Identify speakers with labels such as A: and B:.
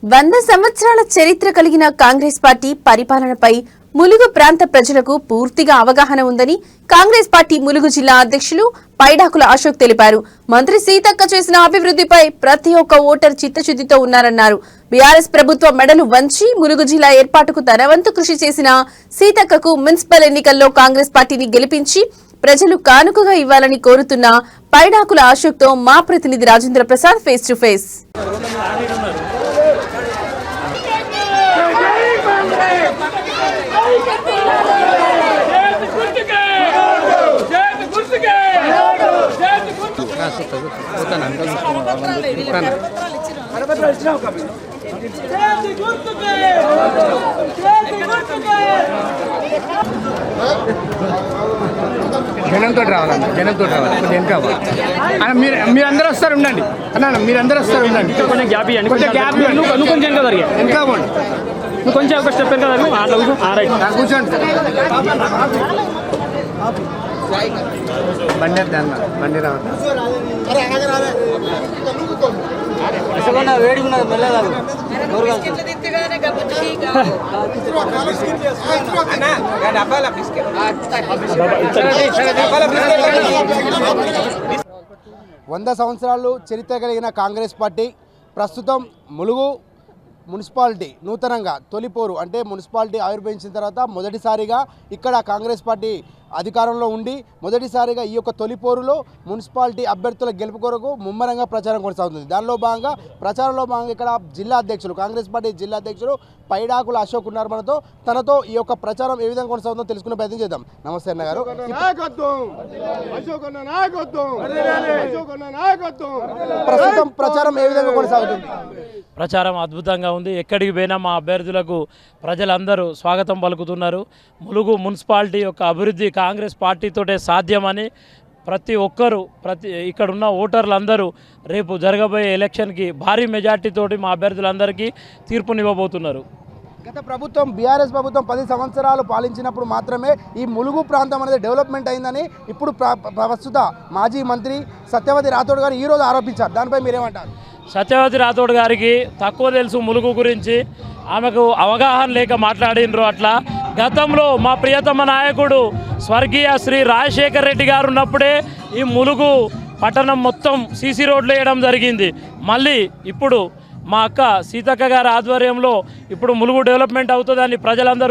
A: 100 సంవత్సరాల చరిత్ర కలిగిన కాంగ్రెస్ పార్టీ పరిపాలనపై ములుగు ప్రాంత ప్రజలకు పూర్తిగా అవగాహన ఉందని కాంగ్రెస్ పార్టీ ములుగు జిల్లా అధ్యక్షులు పైడాకుల అశోక్ తెలిపారు. మంత్రి సీతక్క చేసిన అభివృద్ధిపై ప్రతి ఒక్క ఓటర్ చిత్తశుద్ధితో ఉన్నారన్నారు. బీఆర్ఎస్ ప్రభుత్వ మెడలు వంచి ములుగు జిల్లా ఏర్పాటుకు తన వంతు కృషి చేసిన సీతక్కకు మున్సిపల్ ఎన్నికల్లో కాంగ్రెస్ పార్టీని గెలిపించి ప్రజలు కానుకగా ఇవ్వాలని కోరుతున్న పైడాకుల అశోక్ తో మా ప్రతినిధి Rajendra Prasad face to face.
B: జనంతో రావాలన్న, జనంతో రావాలి. వెనక మీరందరూ వస్తారు ఉండండి అన్న, మీరందరూ వస్తారు ఉండండి.
C: కొంచెం గ్యాప్ ఇవ్వండి, కొంచెం గ్యాప్ ఇవ్వండి. నువ్వు కొంచెం వెనక జరిగా
B: వెనక పోండి,
C: నువ్వు కొంచెం ఒక స్టెప్ వెనక జరుగు. అట్లా
B: కూర్చోండి. బండి అన్న, బండి రావాలి.
D: వంద సంవత్సరాలు చరిత్ర కలిగిన కాంగ్రెస్ పార్టీ ప్రస్తుతం ములుగు మున్సిపాలిటీ నూతనంగా తొలిపోరు అంటే మున్సిపాలిటీ ఆవిర్భవించిన తర్వాత మొదటిసారిగా ఇక్కడ కాంగ్రెస్ పార్టీ అధికారంలో ఉండి మొదటిసారిగా ఈ యొక్క తొలిపోరులో మున్సిపాలిటీ అభ్యర్థుల గెలుపు కొరకు ముమ్మరంగా ప్రచారం కొనసాగుతుంది. దానిలో భాగంగా ప్రచారంలో భాగంగా ఇక్కడ జిల్లా అధ్యక్షులు కాంగ్రెస్ పార్టీ జిల్లా అధ్యక్షులు పైడాకుల అశోక్ ఉన్నారు మనతో. తనతో ఈ యొక్క ప్రచారం ఏ విధంగా కొనసాగుతుందో తెలుసుకునే ప్రయత్నం చేద్దాం. నమస్తే అన్న గారు. ప్రస్తుతం ప్రచారం ఏ విధంగా కొనసాగుతుంది?
C: ప్రచారం అద్భుతంగా ఉంది. ఎక్కడికి పోయినా మా అభ్యర్థులకు ప్రజలందరూ స్వాగతం పలుకుతున్నారు. ములుగు మున్సిపాలిటీ యొక్క అభివృద్ధి కాంగ్రెస్ పార్టీతోటే సాధ్యమని ప్రతి ఒక్కరూ ఇక్కడున్న ఓటర్లందరూ రేపు జరగబోయే ఎలక్షన్కి భారీ మెజార్టీతోటి మా అభ్యర్థులందరికీ తీర్పునివ్వబోతున్నారు.
D: గత ప్రభుత్వం బీఆర్ఎస్ ప్రభుత్వం 10 సంవత్సరాలు పాలించినప్పుడు మాత్రమే ఈ ములుగు ప్రాంతం అనేది డెవలప్మెంట్ అయిందని ఇప్పుడు ప్రస్తుత మాజీ మంత్రి సత్యవతి రాథోడ్ గారు ఈరోజు ఆరోపించారు. దానిపై మీరేమంటారు?
C: సత్యవతి రాథోడ్ గారికి తక్కువ తెలుసు ములుగు గురించి, ఆమెకు అవగాహన లేక మాట్లాడినరు. అట్లా గతంలో మా ప్రియతమ నాయకుడు స్వర్గీయ శ్రీ రాజశేఖర్ రెడ్డి గారు ఉన్నప్పుడే ఈ ములుగు పట్టణం మొత్తం సీసీ రోడ్లు వేయడం జరిగింది. మళ్ళీ ఇప్పుడు మా అక్క సీతక్క గారి ఆధ్వర్యంలో ఇప్పుడు ములుగు డెవలప్మెంట్ అవుతుందని ప్రజలందరూ